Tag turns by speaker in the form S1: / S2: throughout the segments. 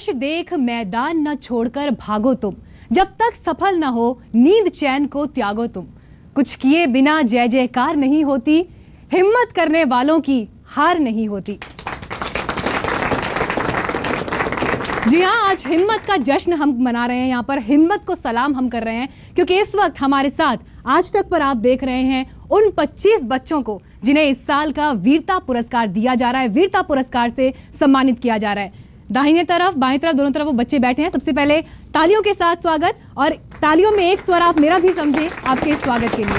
S1: लक्ष्य देख मैदान न छोड़कर भागो तुम, जब तक सफल न हो नींद चैन को त्यागो तुम। कुछ किए बिना जय जयकार नहीं होती, हिम्मत करने वालों की हार नहीं होती। जी हाँ, आज हिम्मत का जश्न हम मना रहे हैं। यहाँ पर हिम्मत को सलाम हम कर रहे हैं क्योंकि इस वक्त हमारे साथ आज तक पर आप देख रहे हैं उन 25 बच्चों को जिन्हें इस साल का वीरता पुरस्कार दिया जा रहा है, वीरता पुरस्कार से सम्मानित किया जा रहा है। दाहिने तरफ बाएं तरफ दोनों तरफ वो बच्चे बैठे हैं। सबसे पहले तालियों के साथ स्वागत, और तालियों में एक स्वर आप मेरा भी समझें आपके इस स्वागत के लिए।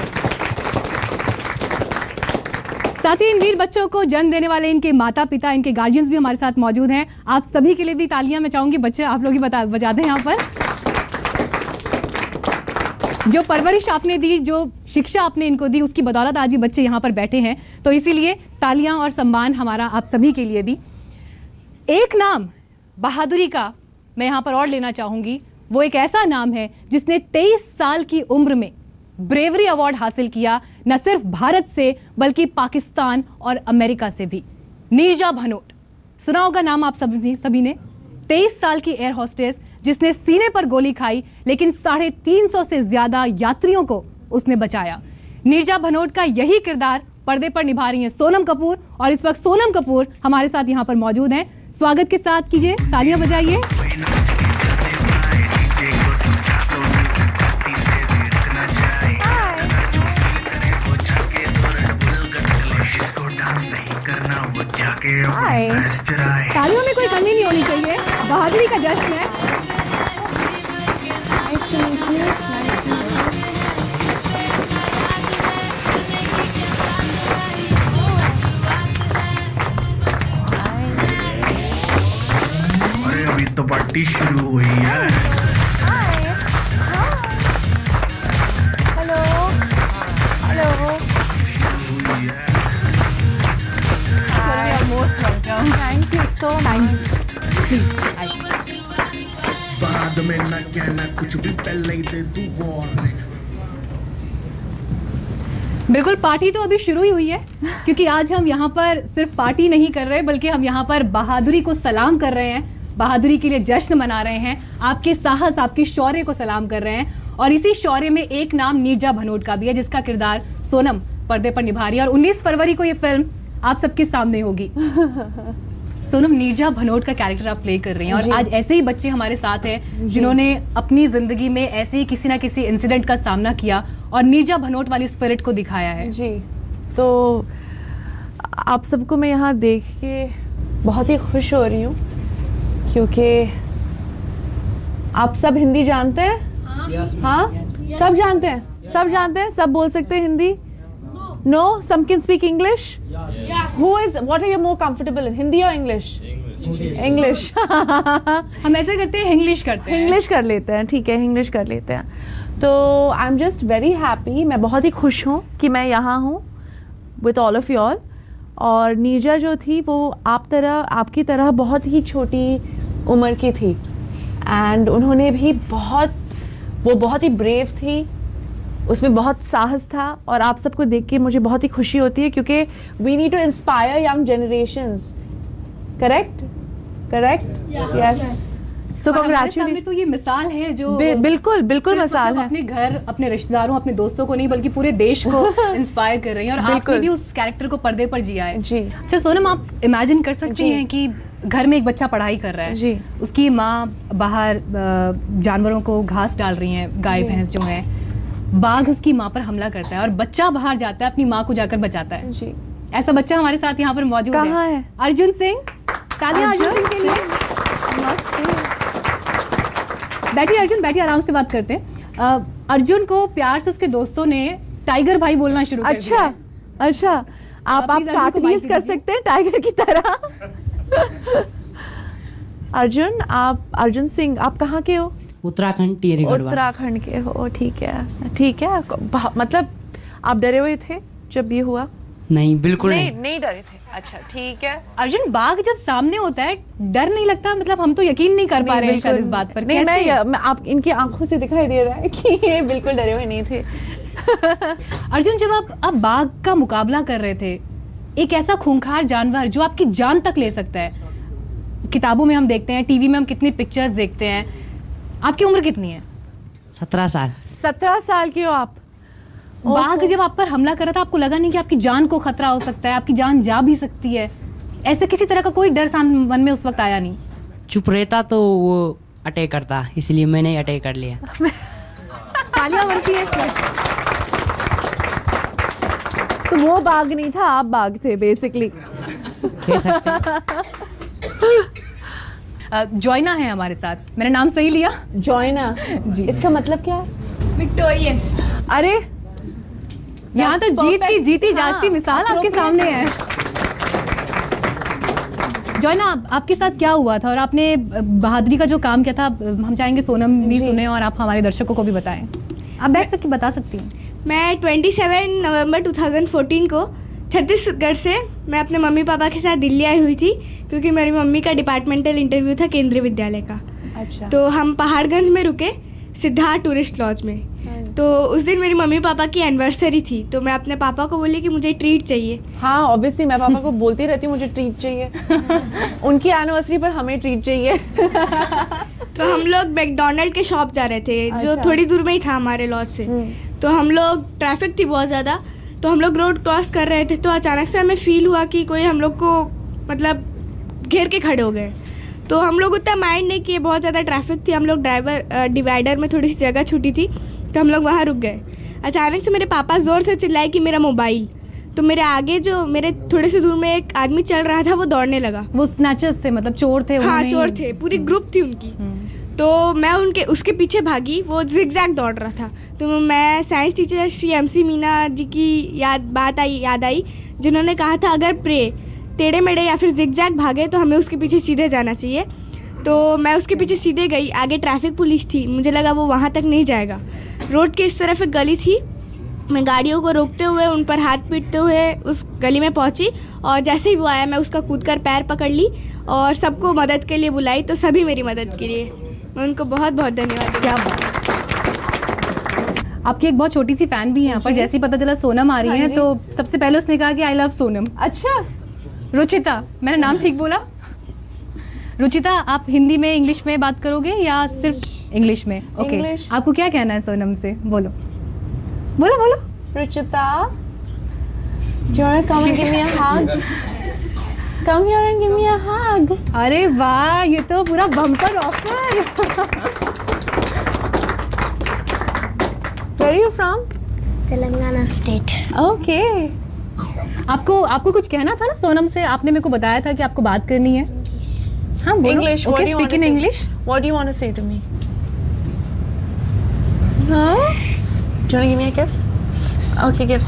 S1: साथ ही इन वीर बच्चों को जन्म देने वाले इनके माता पिता, इनके गार्जियंस भी हमारे साथ मौजूद हैं। आप सभी के लिए भी तालियां मैं चाहूंगी। बच्चे आप लोग ही बजा दें यहाँ पर। जो परवरिश आपने दी, जो शिक्षा आपने इनको दी, उसकी बदौलत आज ये बच्चे यहाँ पर बैठे हैं। तो इसीलिए तालियां और सम्मान हमारा आप सभी के लिए भी। एक नाम बहादुरी का मैं यहाँ पर और लेना चाहूंगी। वो एक ऐसा नाम है जिसने 23 साल की उम्र में ब्रेवरी अवार्ड हासिल किया, न सिर्फ भारत से बल्कि पाकिस्तान और अमेरिका से भी। नीरजा भनोट, सुना होगा नाम आप सभी ने। 23 साल की एयर होस्टेस जिसने सीने पर गोली खाई लेकिन 350 से ज्यादा यात्रियों को उसने बचाया। नीरजा भनोट का यही किरदार पर्दे पर निभा रही हैं सोनम कपूर, और इस वक्त सोनम कपूर हमारे साथ यहाँ पर मौजूद हैं। स्वागत के साथ कीजिए, तालियां बजाइए। तालियों में कोई कमी नहीं होनी चाहिए, बहादुरी का जश्न है।
S2: अरे अभी तो पार्टी शुरू हुई है।
S3: Hello hello, most welcome, thank you so much.
S2: बाद में ना कहना कुछ भी, पहले ही दे दूं वार्निंग।
S1: बिल्कुल, पार्टी तो अभी शुरू ही हुई है क्योंकि आज हम यहाँ पर सिर्फ पार्टी नहीं कर रहे बल्कि हम यहाँ पर बहादुरी को सलाम कर रहे हैं, बहादुरी के लिए जश्न मना रहे हैं, आपके साहस, आपके शौर्य को सलाम कर रहे हैं। और इसी शौर्य में एक नाम नीरजा भनोट का भी है जिसका किरदार सोनम पर्दे पर निभा रही है, और 19 फरवरी को ये फिल्म आप सबके सामने होगी। सोनम, नीरजा भनोट का कैरेक्टर आप प्ले कर रही हैं और आज ऐसे ही बच्चे हमारे साथ हैं जिन्होंने अपनी जिंदगी में ऐसे ही किसी ना किसी इंसिडेंट का सामना किया और नीरजा भनोट वाली स्पिरिट को दिखाया है।
S3: जी, तो आप सबको मैं यहाँ देख के बहुत ही खुश हो रही हूँ क्योंकि आप सब हिंदी जानते हैं। हाँ, सब जानते हैं, सब जानते हैं, सब बोल सकते हैं Hindi. No, some can speak English. Yes. What are you more comfortable in, Hindi or English? English.
S1: हम ऐसे करते हैं, इंग्लिश करते हैं।
S3: इंग्लिश कर लेते हैं, ठीक है, इंग्लिश कर लेते हैं। तो I am just very happy, मैं बहुत ही खुश हूँ कि मैं यहाँ हूँ with all of you all. और नीरजा जो थी वो आपकी तरह बहुत ही छोटी उम्र की थी, एंड उन्होंने भी बहुत ही ब्रेव थी, उसमें बहुत साहस था। और आप सबको देख के मुझे बहुत ही खुशी होती है क्योंकि we need to inspire young generations. Correct yes. So congratulation.
S1: तो ये मिसाल है जो
S3: बिल्कुल मिसाल है।
S1: अपने घर, अपने रिश्तेदारों, अपने दोस्तों को नहीं बल्कि पूरे देश को इंस्पायर कर रही है, और आपने भी उस कैरेक्टर को पर्दे पर जिया है। जी। अच्छा सोनम, आप इमेजिन कर सकती हैं कि घर में एक बच्चा पढ़ाई कर रहा है जी, उसकी माँ बाहर जानवरों को घास डाल रही है, गाय भैंस जो है, बाघ उसकी माँ पर हमला करता है और बच्चा बाहर जाता है, अपनी माँ को जाकर बचाता है जी। ऐसा बच्चा हमारे साथ यहाँ पर मौजूद है। अर्जुन सिंह, तालियां अर्जुन सिंह के लिए। बैठिए अर्जुन, बैठिए, आराम से बात करते हैं। अर्जुन को प्यार से उसके दोस्तों ने टाइगर भाई बोलना शुरू कर दिया।
S3: अच्छा, आप कार्टून्स कर सकते हैं टाइगर की तरह। अर्जुन सिंह, आप कहाँ के हो?
S4: उत्तराखंड, टिहरी गढ़वाल।
S3: उत्तराखंड के हो, ठीक है। मतलब आप डरे हुए थे जब ये हुआ?
S4: नहीं, बिल्कुल
S3: नहीं डरे थे। अच्छा, ठीक है।
S1: अर्जुन, बाघ जब सामने होता है डर नहीं लगता? मतलब हम तो यकीन नहीं कर पा रहे हैं शायद इस बात पर।
S3: नहीं, मैं आप इनकी आंखों से दिखाई दे रहा है कि ये बिल्कुल डरे हुए नहीं थे।
S1: अर्जुन, जब आप बाघ का मुकाबला कर रहे थे, एक ऐसा खूंखार जानवर जो आपकी जान तक ले सकता है, किताबों में हम देखते हैं, टीवी में हम कितनी पिक्चर्स देखते हैं। आपकी उम्र कितनी है?
S4: 17 साल।
S3: 17 साल के हो आप?
S1: बाघ जब आप पर हमला करा था, आपको लगा नहीं कि आपकी जान को खतरा हो सकता है, आपकी जान जा भी सकती है? ऐसे किसी तरह का कोई डर मन में उस वक्त आया नहीं?
S4: चुप रहता तो वो अटैक करता, इसलिए मैंने अटैक कर लिया।
S1: तालियां बनती है इस वक्त।
S3: तो वो बाघ नहीं था, आप बाघ थे बेसिकली।
S4: कह सकते हैं।
S1: जॉइना है हमारे साथ, मेरा नाम सही लिया?
S3: जॉइना
S1: जी।
S3: इसका मतलब क्या है?
S5: विक्टोरियस।
S3: अरे
S1: यहाँ तो जीत की जीती जागती मिसाल आपके सामने है। जॉइना, आपके साथ क्या हुआ था और आपने बहादुरी का जो काम किया था, हम चाहेंगे सोनम भी सुने और आप हमारे दर्शकों को भी बताएं। आप बैठ सकती बता सकती हैं।
S5: मैं 27 नवंबर 2014 को छत्तीसगढ़ से मैं अपने मम्मी पापा के साथ दिल्ली आई हुई थी, क्योंकि मेरी मम्मी का डिपार्टमेंटल इंटरव्यू था केंद्रीय विद्यालय का।
S3: अच्छा।
S5: तो हम पहाड़गंज में रुके सिद्धार्थ टूरिस्ट लॉज में। तो उस दिन मेरी मम्मी पापा की एनिवर्सरी थी, तो मैं अपने पापा को बोली कि मुझे ट्रीट चाहिए।
S3: हाँ ऑब्वियसली मैं पापा को बोलती रहती हूँ मुझे ट्रीट चाहिए। उनकी एनिवर्सरी पर हमें ट्रीट चाहिए।
S5: तो हम लोग मैकडोनल्ड के शॉप जा रहे थे, जो
S3: अच्छा।
S5: थोड़ी दूर में ही था हमारे लॉज से। तो हम लोग, ट्रैफिक थी बहुत ज़्यादा, तो हम लोग रोड क्रॉस कर रहे थे, तो अचानक से हमें फील हुआ कि कोई हम लोग को मतलब घेर के खड़े हो गए। तो हम लोग उतना माइंड नहीं किए, बहुत ज़्यादा ट्रैफिक थी, हम लोग डिवाइडर में थोड़ी सी जगह छूटी थी, तो हम लोग वहाँ रुक गए। अचानक से मेरे पापा ज़ोर से चिल्लाए कि मेरा मोबाइल। तो मेरे आगे जो मेरे थोड़े से दूर में एक आदमी चल रहा था, वो दौड़ने लगा।
S1: वो स्नैचर्स थे, मतलब चोर थे?
S5: हाँ चोर थे, पूरी ग्रुप थी उनकी। तो मैं उसके पीछे भागी, वो जिगजैग दौड़ रहा था। तो मैं science teacher Shri MC Meena ji की याद आई, जिन्होंने कहा था अगर प्रे टेढ़े मेढ़े या फिर जिगजैग भागे तो हमें उसके पीछे सीधे जाना चाहिए। तो मैं उसके पीछे सीधे गई, आगे ट्रैफिक पुलिस थी, मुझे लगा वो वहाँ तक नहीं जाएगा। रोड के इस तरफ एक गली थी, मैं गाड़ियों को रोकते हुए उन पर हाथ पीटते हुए उस गली में पहुंची, और जैसे ही वो आया मैं उसका कूदकर पैर पकड़ ली और सबको मदद के लिए बुलाई। तो सभी मेरी मदद के लिए मैं उनको बहुत बहुत धन्यवाद।
S1: क्या बात। आपकी एक बहुत छोटी सी फैन भी है यहाँ पर, जैसे ही पता चला सोनम आ रही है तो सबसे पहले उसने कहा कि आई लव सोनम।
S3: अच्छा।
S1: रुचिता, मैंने नाम ठीक बोला? रुचिता, आप हिंदी में इंग्लिश में बात करोगे या सिर्फ इंग्लिश में? ओके।
S3: English।
S1: आपको क्या कहना है सोनम से? बोलो बोलो बोलो।
S3: Ruchita, do you wanna come and give me a hug? Come here and give me a hug.
S1: अरे वाह, ये तो पूरा bumper offer.
S3: Where are you from?
S5: Telangana state.
S3: Okay.
S1: आपको कुछ कहना था ना सोनम से? आपने मेरे को बताया था कि आपको बात करनी है। हाँ बोलो।
S3: English. What
S1: Okay,
S3: do you want
S1: speak
S3: to
S1: in
S3: say?
S1: English.
S3: What do you want to say to me? Huh? Do you want to give me a kiss? Okay, give.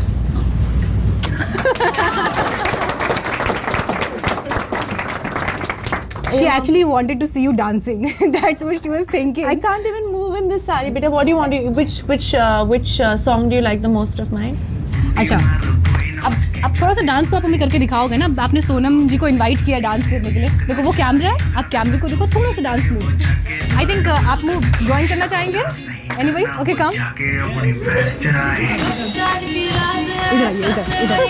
S1: She actually wanted to see you dancing. That's what she was thinking.
S3: I can't even move in this sari. Beta, what do you want to? Which song do you like the most of mine?
S1: अच्छा, अब थोड़ा सा dance तो आप हमें करके दिखाओगे ना? आपने सोनम जी को इनवाइट किया डांस करने के लिए। देखो वो कैमरा है, आप कैमरे को देखो, थोड़ा सा डांस मूव। आई थिंक आप मूव ज्वाइन करना चाहेंगे? एनीबॉडी? ओके कम। इधर आइए, इधर।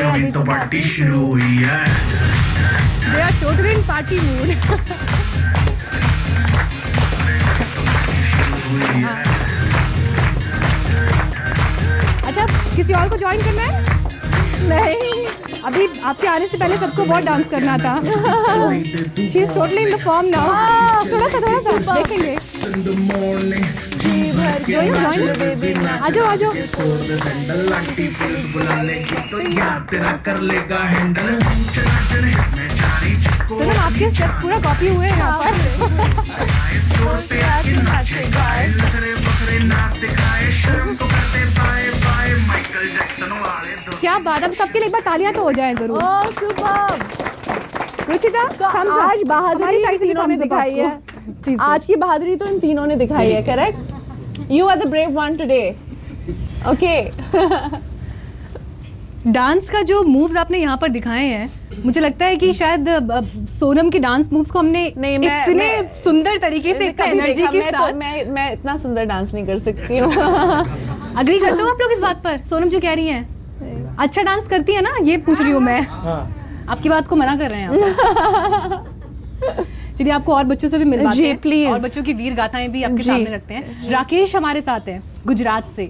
S2: अभी तो पार्टी शुरू हुई है।
S1: They are totally in party mood. अच्छा, किसी और को ज्वाइन करना है? नहीं, अभी आपके आने से पहले सबको बहुत डांस करना था। She is totally in the form now. थोड़ा सा देखेंगे। आजो आजो। सोनम, आपके स्टेप्स पूरा कॉपी हुए हैं यहाँ पर। क्या बात, अब सबके लिए एक बार तालियां तो हो जाएं जरूर।
S3: Oh, superb.
S1: रुचिता,
S3: आज बहादुरी इन तीनों ने दिखाई है। आज की बहादुरी तो इन तीनों ने दिखाई है, correct? You are the brave one today. Okay.
S1: Dance का जो मूव्स आपने यहाँ पर दिखाए हैं मुझे लगता है कि शायद सोनम के डांस मूव्स को हमने इतने सुंदर तरीके से, इतने एनर्जी के साथ,
S3: मैं इतना सुंदर डांस नहीं कर सकती हूँ।
S1: अग्री करते हो आप लोग इस बात पर? सोनम जो कह रही हैं अच्छा डांस करती है ना, ये पूछ रही हूँ मैं। आपकी बात को मना कर रहे हैं। चलिए आपको और बच्चों से भी मिलवाते हैं,
S3: प्लीज,
S1: और बच्चों की वीर गाथाएं भी आपके सामने रखते हैं। राकेश हमारे साथ हैं गुजरात से।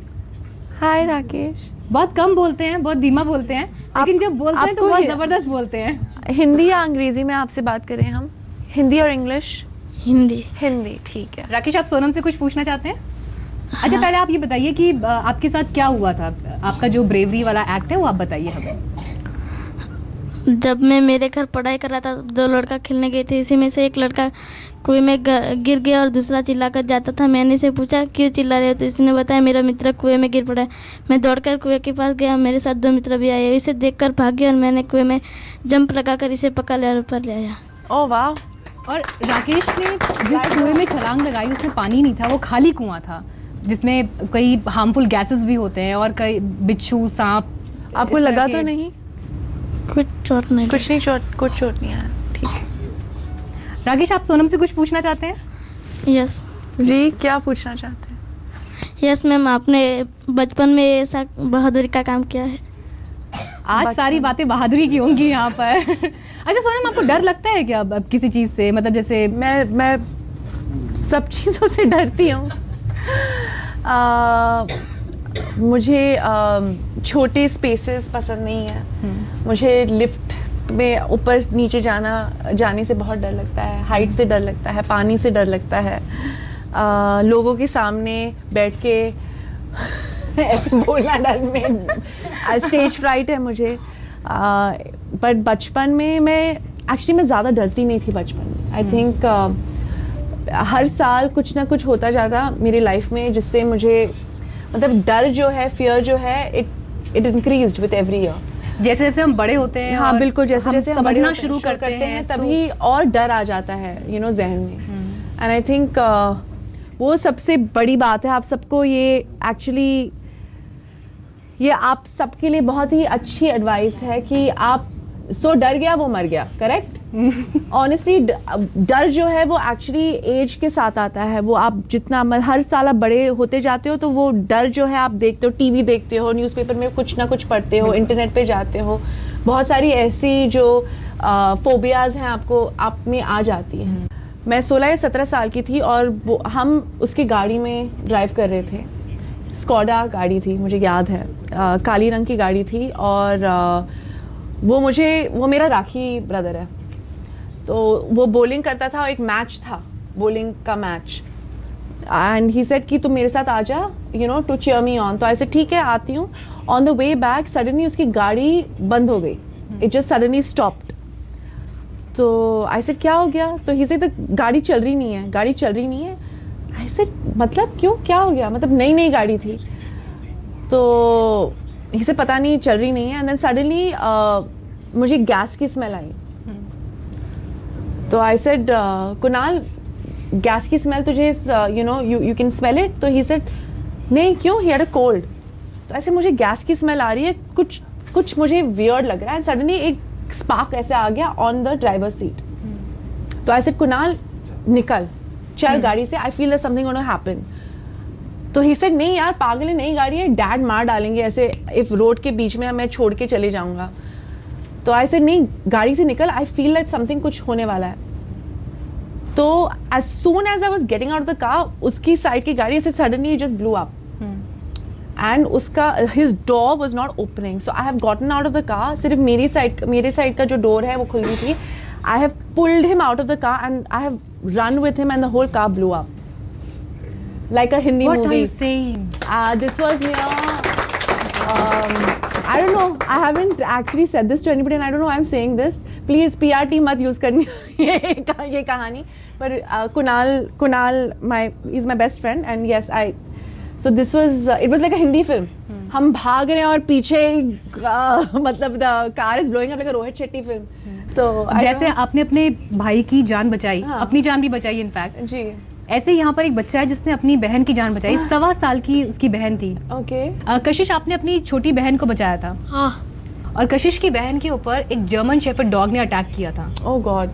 S3: हाय राकेश।
S1: बहुत कम बोलते हैं, बहुत धीमा बोलते हैं, लेकिन जब बोलते हैं तो बहुत जबरदस्त बोलते हैं।
S3: हिंदी या अंग्रेजी में आपसे बात करें हम? हिंदी और इंग्लिश?
S6: हिंदी।
S3: हिंदी, ठीक है।
S1: राकेश, आप सोनम से कुछ पूछना चाहते हैं? अच्छा, पहले आप ये बताइए कि आपके साथ क्या हुआ था, आपका जो ब्रेवरी वाला एक्ट है वो आप बताइए हमें।
S6: जब मैं मेरे घर पढ़ाई कर रहा था, 2 लड़का खेलने गए थे, इसी में से एक लड़का कुएं में गिर गया और दूसरा चिल्ला कर जाता था। मैंने इसे पूछा क्यों चिल्ला रहे हो, तो इसने बताया मेरा मित्र कुएं में गिर पड़ा है। मैं दौड़कर कुएं के पास गया, मेरे साथ 2 मित्र भी आए। इसे देखकर भागे और मैंने कुएं में जंप लगाकर इसे पकड़ लिया और ऊपर ले आया।
S3: ओह वाह।
S1: और राकेश ने जिस कुएं में छलांग लगाई उसमें पानी नहीं था, वो खाली कुआं था जिसमें कई हार्मफुल गैसेस भी होते हैं और कई बिच्छू, सांप।
S3: आपको लगा तो नहीं?
S6: कुछ चोट नहीं,
S3: कुछ चोट नहीं आया। ठीक।
S1: राकेश, आप सोनम से कुछ पूछना चाहते हैं?
S6: यस
S3: जी, क्या पूछना चाहते हैं?
S6: यस मैम, आपने बचपन में ऐसा बहादुरी का काम किया है?
S1: आज सारी बातें बहादुरी की होंगी यहाँ पर। अच्छा सोनम, आपको डर लगता है क्या अब किसी चीज़ से? मतलब जैसे
S3: मैं सब चीज़ों से डरती हूँ। मुझे छोटे स्पेसेस पसंद नहीं है। मुझे लिफ्ट में ऊपर नीचे जाने से बहुत डर लगता है। हाइट से डर लगता है, पानी से डर लगता है, लोगों के सामने बैठ के ऐसे बोलना डर में, स्टेज फ्राइट है मुझे। बट बचपन में मैं ज़्यादा डरती नहीं थी बचपन में। आई थिंक हर साल कुछ ना कुछ होता जाता मेरी लाइफ में जिससे मुझे मतलब डर जो है, फियर जो है, it increased with every year.
S1: जैसे जैसे हम बड़े होते हैं,
S3: हाँ बिल्कुल, जैसे जैसे हम
S1: समझना शुरू करते हैं
S3: तभी और डर आ जाता है जहन में। एंड आई थिंक वो सबसे बड़ी बात है। आप सबको ये एक्चुअली ये आप सबके लिए बहुत ही अच्छी एडवाइस है कि आप डर गया वो मर गया। करेक्ट। ऑनेस्टली डर जो है वो एक्चुअली एज के साथ आता है। वो आप जितना हर साल आप बड़े होते जाते हो तो वो डर जो है आप देखते हो, टीवी देखते हो, न्यूज़पेपर में कुछ ना कुछ पढ़ते हो, इंटरनेट पे जाते हो, बहुत सारी ऐसी जो फोबियाज हैं आपको आप में आ जाती हैं। मैं 16 या 17 साल की थी और हम उसकी गाड़ी में ड्राइव कर रहे थे। स्कॉडा गाड़ी थी, मुझे याद है, काली रंग की गाड़ी थी। और वो मेरा राखी ब्रदर है, तो वो बॉलिंग करता था। एक मैच था, बॉलिंग का मैच, एंड ही सेड कि तुम मेरे साथ आ जा, टू चीयर मी ऑन। तो ऐसे ठीक है, आती हूँ। On the way back suddenly उसकी गाड़ी बंद हो गई। It just suddenly stopped. तो आई सेड क्या हो गया? तो ही सेड गाड़ी चल रही नहीं है, गाड़ी चल रही नहीं है। आई सेड मतलब क्यों, क्या हो गया? मतलब नई गाड़ी थी। तो इसे पता नहीं चल रही नहीं है। एंड देन सडनली मुझे गैस की स्मेल आई। तो आई सेड कुणाल, गैस की स्मेल तुझे यू कैन स्मेल इट? तो ही सेड नहीं, क्यों? He had a cold. तो ऐसे मुझे गैस की स्मेल आ रही है, कुछ मुझे वियर्ड लग रहा है। सडनली एक स्पार्क ऐसे आ गया ऑन द ड्राइवर सीट। तो आई सेड कुणाल निकल, चल गाड़ी से, I feel that something gonna happen. तो ही सेड नहीं यार, पागल है, नई गाड़ी है, डैड मार डालेंगे ऐसे इफ रोड के बीच में मैं छोड़ के चले जाऊंगा। तो आई सेड नहीं, गाड़ी से निकल, आई फील दैट समथिंग कुछ होने वाला है। तो as soon as I was getting out of the car, उसकी साइड की गाड़ी से suddenly just blew up. And his door was not opening. So I have gotten out of the car. सिर्फ मेरे साइड का जो डोर है वो खुल गई थी. I have pulled him out of the car and I have run with him and the whole car blew up. Like a Hindi movie.
S1: What are you saying?
S3: This was near. I don't know. I haven't actually said this to anybody and I don't know why I'm saying this. Please PRT मत use करनी ये कहानी. But Kunal, is my best friend and yes, so this was, it was like a Hindi film. हम भाग रहे हैं और पीछे मतलब the car is blowing up like a Rohit Shetty film. तो
S1: जैसे आपने अपने भाई की जान बचाई, अपनी जान भी बचाई इनफैक्ट
S3: जी,
S1: ऐसे यहाँ पर एक बच्चा है जिसने अपनी बहन की जान बचाई. 1.25 साल की उसकी बहन थी.
S3: ओके.
S1: कशिश, आपने अपनी छोटी बहन को बचाया था.
S6: हाँ.
S1: और कशिश की बहन के ऊपर एक जर्मन शेफर्ड डॉग ने अटैक किया था।
S3: ओह गॉड।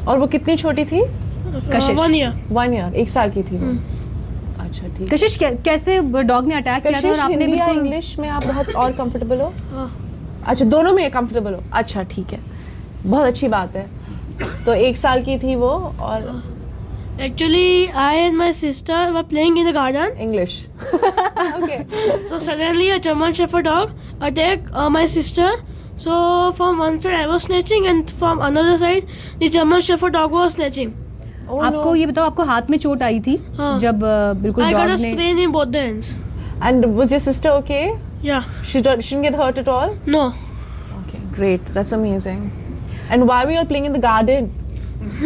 S3: और वो कितनी छोटी थी?
S1: कशिश
S5: 1 year।
S3: 1 year, 1 साल की थी वो। अच्छा ठीक।
S1: कशिश कैसे डॉग ने अटैक किया था और आपने
S3: हिंदी या
S1: बिल्कुल
S3: इंग्लिश में आप बहुत और कंफर्टेबल हो? अच्छा दोनों में कंफर्टेबल हो, अच्छा ठीक है, बहुत अच्छी बात है। तो 1 साल की थी वो और
S7: Actually, I and my sister were playing in the garden.
S3: English okay.
S7: So suddenly a German Shepherd dog attacked my sister. So from one side I was snatching and from another side the German Shepherd dog was snatching.
S1: आपको ये बताओ, आपको हाथ में चोट आई थी
S7: हाँ।
S1: जब बिल्कुल
S7: I got a
S1: डॉग ने
S7: sprain in both the hands.
S3: And was your sister okay?
S7: Yeah.
S3: She didn't get hurt at all?
S7: No.
S3: Okay, great. That's amazing. And why were you all playing in the garden?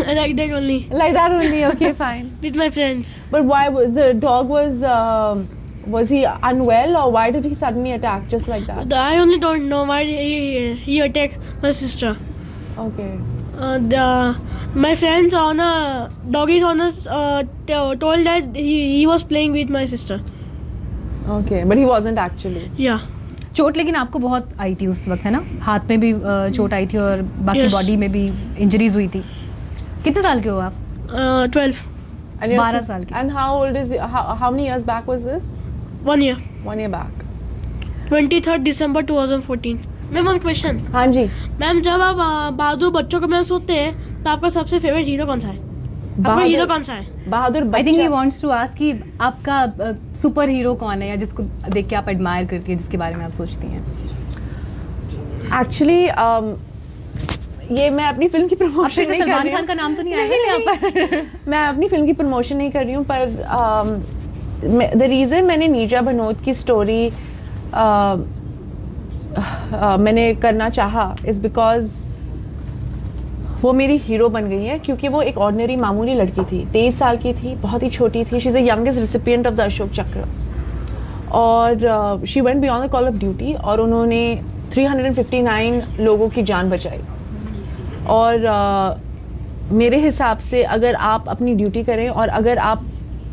S7: I like that only
S3: Like that only? Okay, fine.
S7: with my friends.
S3: But why was the dog was he unwell or why did he suddenly attack just like that?
S7: I only don't know why he attacked my sister.
S3: Okay.
S7: My friends on a doggies on us told that he was playing with my sister.
S3: Okay, but he wasn't actually.
S7: Yeah.
S1: चोट लेकिन आपको बहुत आई थी उस वक्त, है ना? हाथ में भी चोट आई थी और बाकी
S7: Yes.
S1: बॉडी में भी इंजरीज हुई थी। कितने साल के हो आप?
S7: 12.
S3: And your
S1: 12 साल की।
S3: And how old is how many years back was this?
S7: 1 year.
S3: 1 year back.
S7: 23rd December 2014. Ma'am one question.
S3: हाँ जी।
S7: मैम जब आप बहादुर बच्चों के मैच सोचते हैं तो आपका सबसे फेवरेट हीरो कौन सा है? आपका हीरो कौन सा है?
S3: बहादुर
S1: आई थिंक ही
S3: बच्चा।
S1: वांट्स टू आस्क कि आपका सुपर हीरो कौन है या जिसको देख के आप एडमायर करती हैं, जिसके बारे में आप सोचती हैं?
S3: Actually, ये मैं अपनी फिल्म की
S1: अब फिर
S3: प्रमोशन
S1: से
S3: नहीं कर
S1: सलमान
S3: रही
S1: खान
S3: हूँ।
S1: का नाम तो नहीं आएगा यहाँ पर?
S3: मैं अपनी फिल्म की प्रमोशन नहीं कर रही हूँ, पर द रीज़न मैंने नीजा भनोत की स्टोरी मैंने करना चाहा इज़ बिकॉज वो मेरी हीरो बन गई है, क्योंकि वो एक ऑर्डिनरी मामूली लड़की थी, 23 साल की थी, बहुत ही छोटी थी। She is the youngest recipient of the Ashok चक्र और she went beyond the call of duty और उन्होंने 359 लोगों की जान बचाई। और मेरे हिसाब से अगर आप अपनी ड्यूटी करें और अगर आप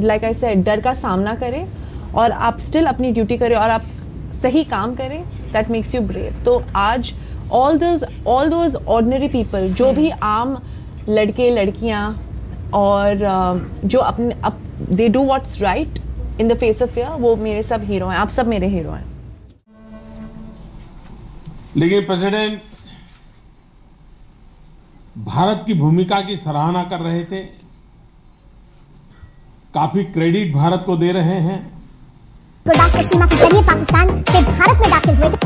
S3: लाइक आई सेड डर का सामना करें और आप स्टिल अपनी ड्यूटी करें और आप सही काम करें, दैट मेक्स यू ब्रेव। तो आज all those ordinary people, जो भी आम लड़के लड़कियाँ और जो अपने they do what's right in the face of fear, वो मेरे सब हीरो हैं। आप सब मेरे हीरो हैं।
S8: लेकिन प्रेसिडेंट भारत की भूमिका की सराहना कर रहे थे, काफी क्रेडिट भारत को दे रहे हैं।
S9: गुरदासपुर सीमा के जरिए पाकिस्तान से भारत में दाखिल हुए थे।